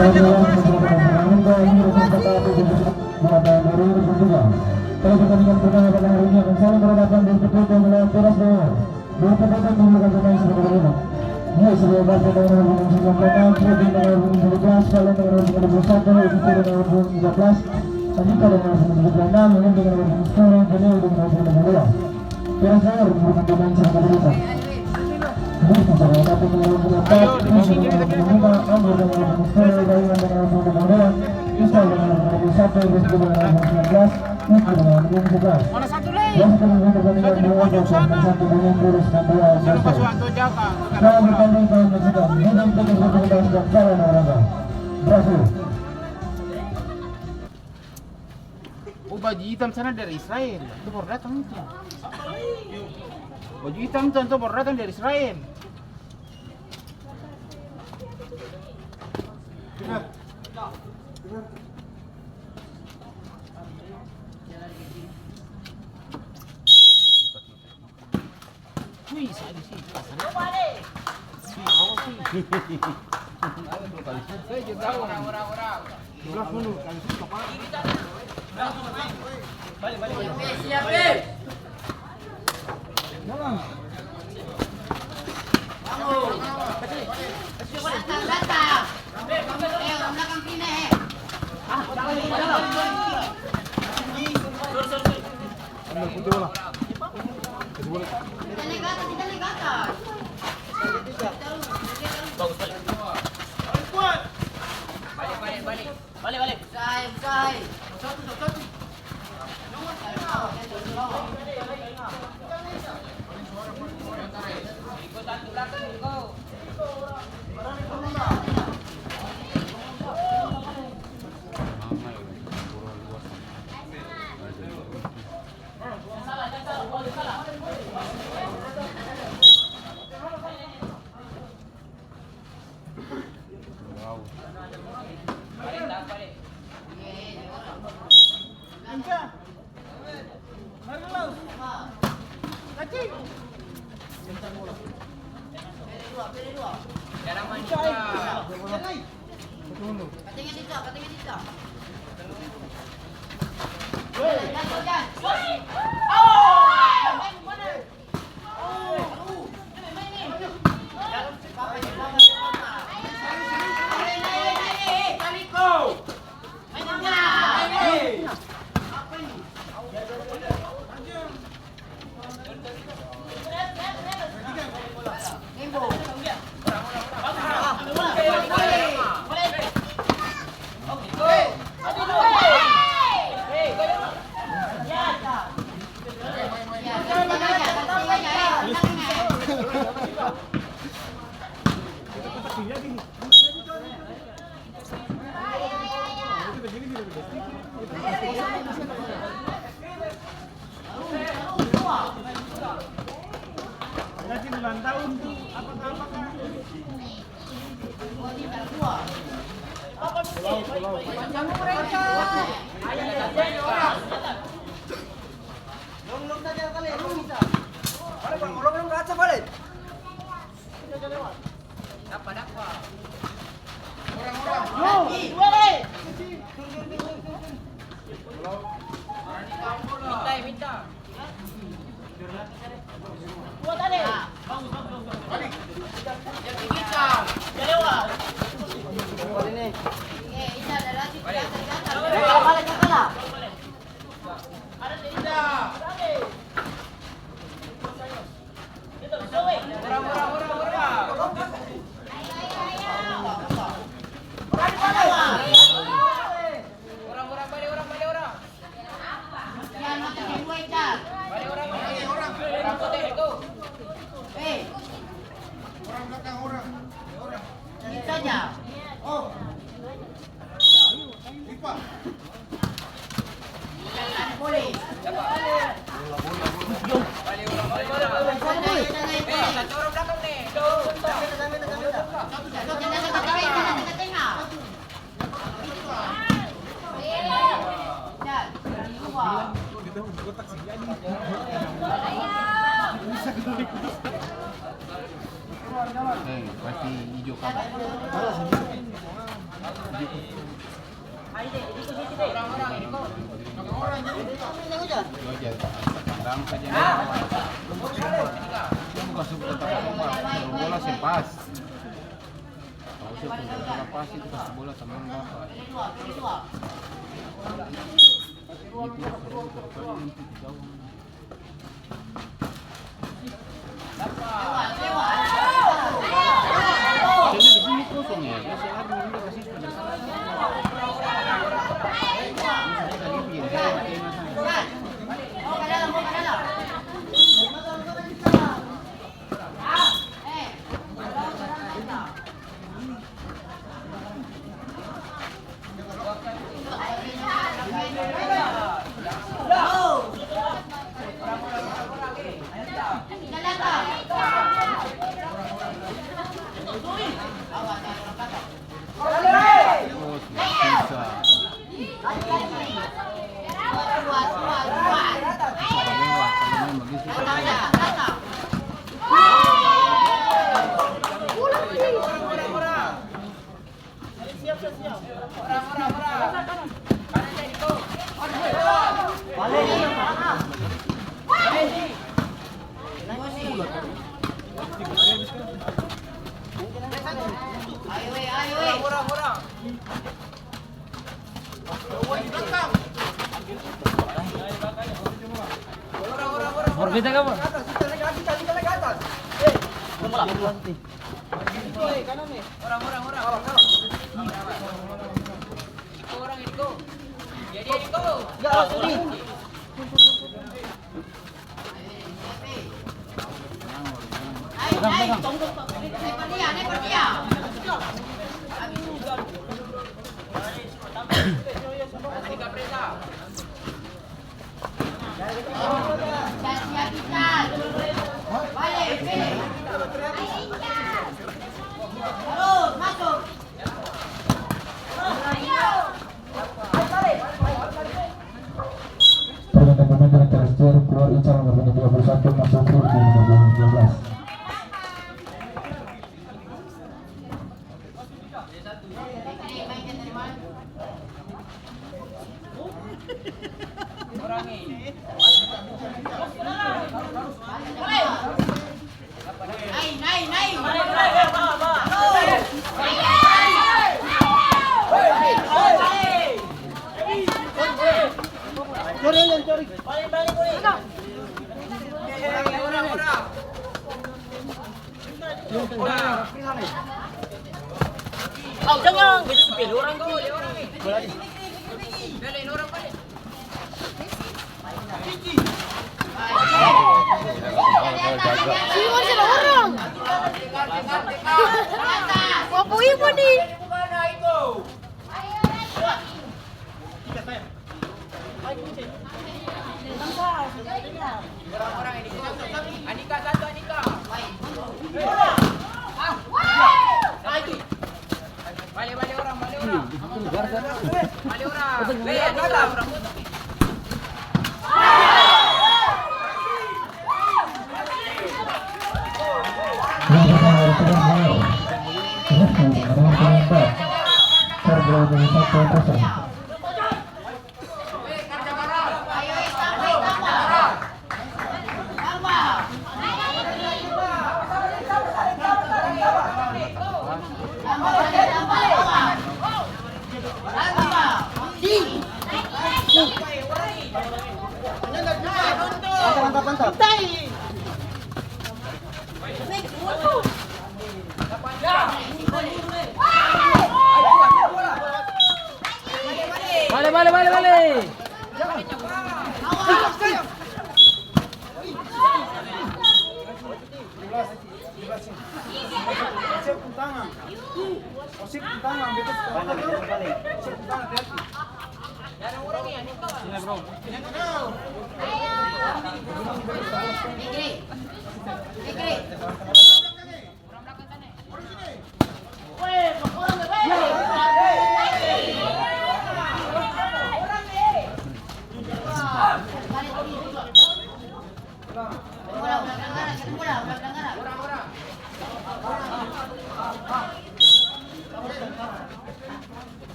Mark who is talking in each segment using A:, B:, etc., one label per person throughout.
A: Pada pertandingan pertama pada hari ini akan saling berhadapan di Putri Bola Teras Bawah. Bertepatan menggunakan pemain sebagai berikut. Dia sebagai basket dengan nomor punggung 96, Putri dengan nomor punggung 17, Kalian dengan nomor punggung 21, Putri dengan nomor punggung 13, Andika dengan nomor punggung 36, Mungkin dengan nomor punggung 10, Jenil dengan nomor punggung 22. Teras Bawah merupakan pemain sebagai berikut. Secara satu dengan nomor punggung 4, Putri dengan nomor punggung 5, Anggur dengan nomor punggung 10, Bayan dengan nomor punggung 22, Isal dengan nomor punggung 1, Rizky dengan nomor punggung 19,
B: Mana satu lagi?
A: yang bertandingan dua dan satu dengan lurus dan dua
B: Pas waktu jauh kak.
A: yang bertanding kawan Meksiko dengan tegas bertugas dan salah olahraga Brazil.
B: Oh, baju hitam sana dari Israel. Itu baru datang itu. Baju hitam itu baru datang dari Israel. Wih, saya di sini. Saya juga tahu. Orang-orang. Belas dulu, kali itu kapan? Balik. Siap, Beb. Jalan.
C: Datang. Orang belakang sini.
B: Ambil putih bola. Kasih bola.
C: Kita naik ke atas.
B: Bagus, balik. Balik.
C: Usai. Katanya dito.
B: Pasti hijau kalah. Pandang saja. Bukan suka bola sempas. Kalau suka pas itu kasih bola sama dapat. Jadi di sini kosong ya. Saya lagi udah kasih pada sana.
D: Berbeda kamu.
A: Pergantian pemain dari Terester keluar Ica nomor punggung 21 masuk Turki nomor punggung 12.
D: Jangan gitu sepil orang tuh.
E: Simon sila orang. Wapuin mo nih.
D: Anika satu Anika. Balik orang.
A: Mantap.
D: Balik.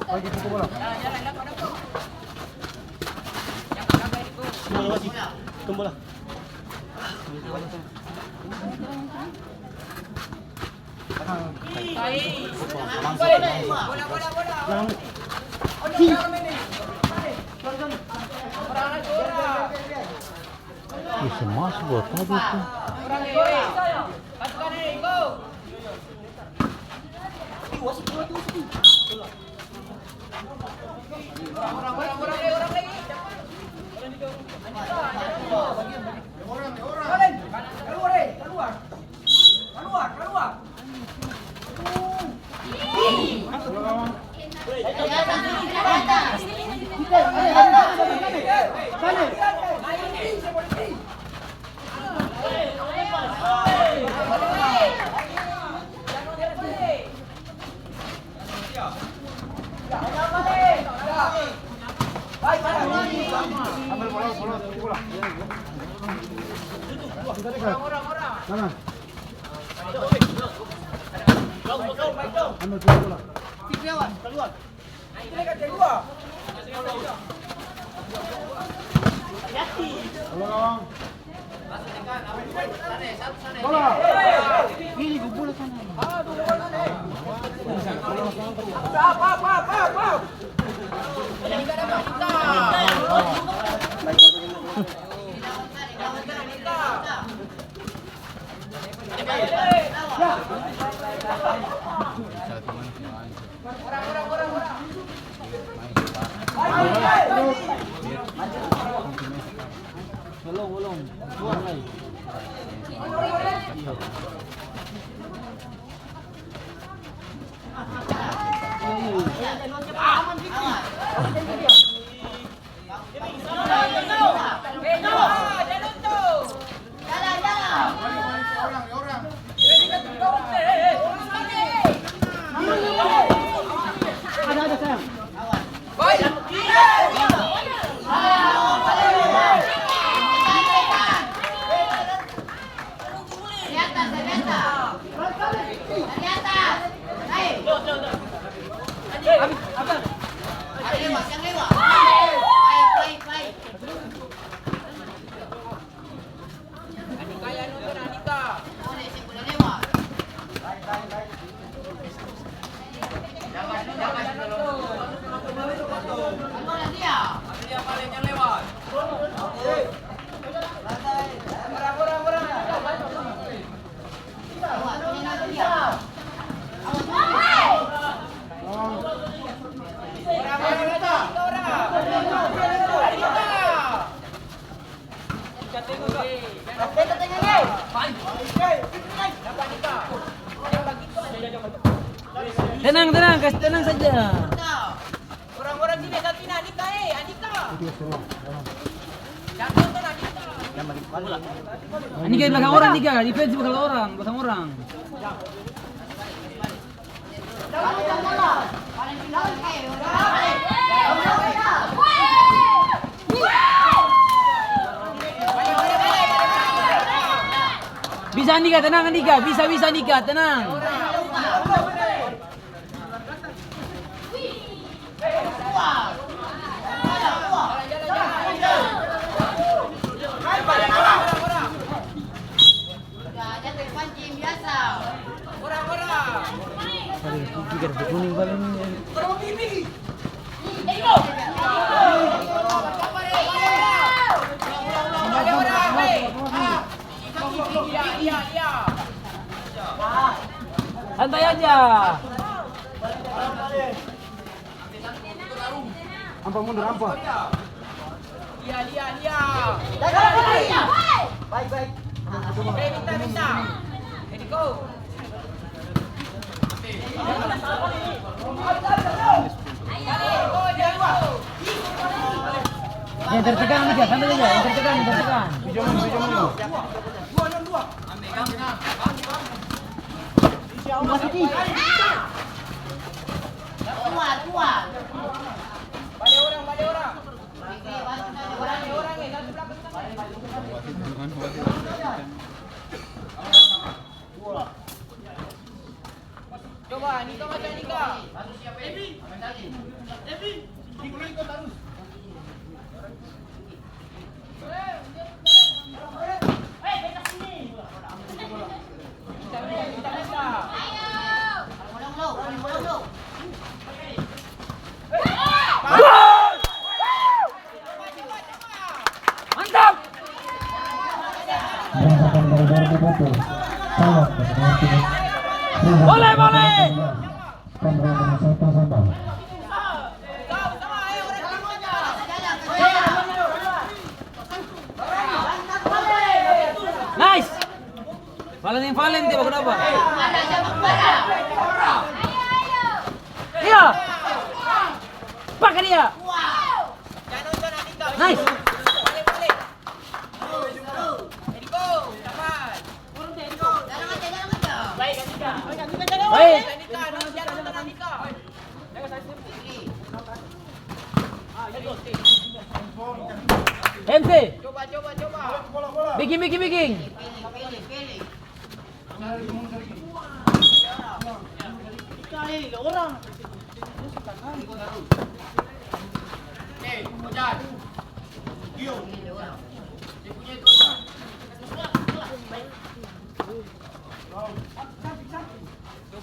D: Jalan dapat. Yang kagak itu. Baik. Bola.
A: Semua sebut tadi itu.
D: Pasukan ini, go. Orang lagi. Keluar.
A: Mana?
D: Tenang saja.
C: Orang-orang
D: sini satu ini Andika. Jangan tonton Andika.
F: Andika di belakang orang, Andika. Defense di belakang orang. Bisa Andika, tenang Andika. Bisa Andika, tenang. Santai aja.
A: Ampa mundur, ampa.
D: Lia. Baik. Minta. Ready go.
F: Yang tertekan Andika, santai aja. Yang tertekan.
C: Tua.
D: Balik orang. Orang nih, satu belakang. coba. Nika macam Nika.
F: Mantap.
A: Merasakan gara-gara dibantu. Salah dengan tim.
F: Boleh, boleh.
A: Skandal dengan sambal.
F: Nice. Valente bagus apa? Iya. Pakai dia.
D: Jangan nonton Nika.
F: Nice.
D: Balik. Ediko, cepat.
F: Baik.
D: Nika, jangan nonton Nika.
F: MC.
D: Coba.
F: Bikin.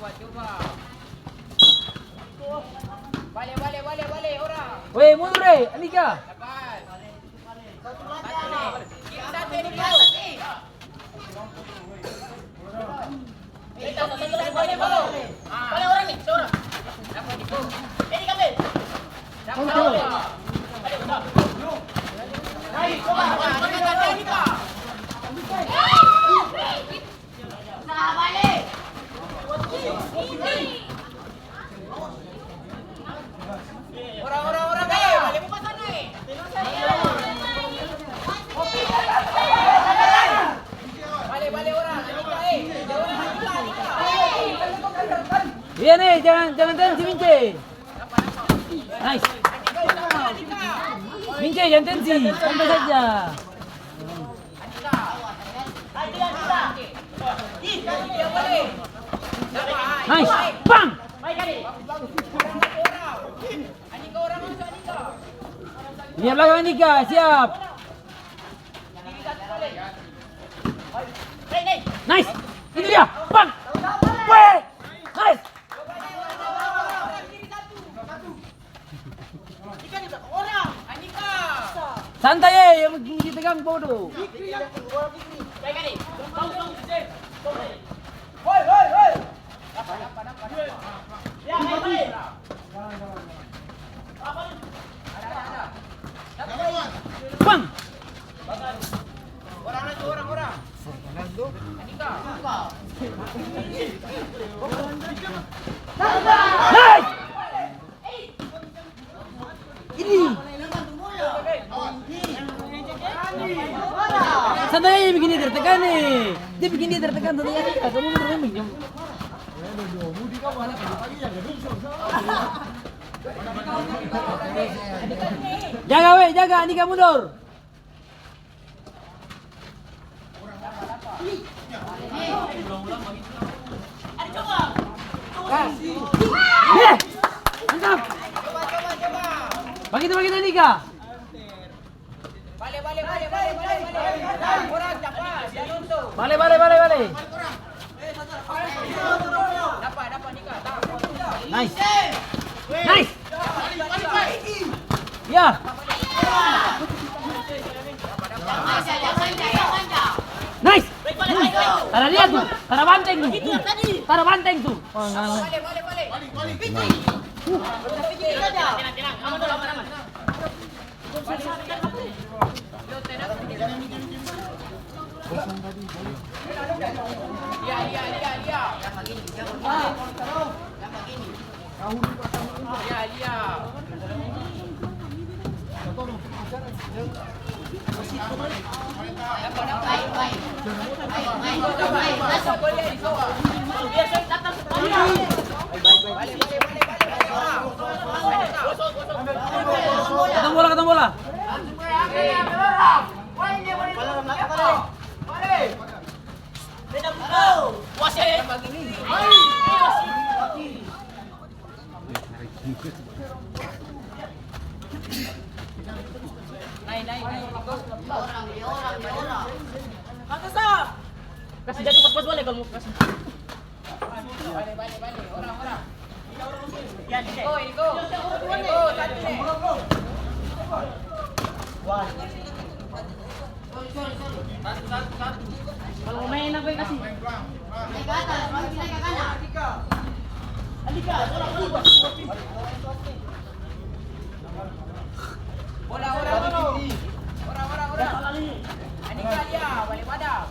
D: Coba. Balik orang.
F: Weh, mundur Alika.
D: Dapat. Satu Ediko. Balik orang ni, seorang. Dapat Ediko. Dapat. Orang-orang balik buka sana Balik orang. Nika Nika.
F: Iya nih, jangan tensi Mince. Nice. Mince jangan tensi, santai saja. Nice, bang. Ini belakang Nika, siap. Nice, itu dia, bang. Weh, nice. Santai yang ditegang bodoh. Bang.
D: Orang. Anika.
F: Nice. Ini. Santai bikin dia tertekan nih. Dia bikin dia tertekan santai aja. Kamu bermain. Jaga Anika mundur. Yeah. Mantap. Coba. Bagi Anika.
D: Balik. Orang cepat, jangan nonton.
F: Balik.
D: Dapat Nika.
F: Nice. Ya. Nice. Tara lihat tuh. Tara banteng tuh. Oh,
D: Balik.
F: Ketemu bola.
D: Naik.
C: Orang, dia orang.
D: Atas ah. Kasih jatuh pas-pas boleh kalau mau kasih. Balik. Orang. Ya, Iko. Satu nih. Satu. Kalau mau main apa yang kasih?
C: Naik ke atas, naik ke kanan.
D: Andika, bola. Bola. Orang. Andika dia, balik badan.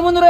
F: Mundur,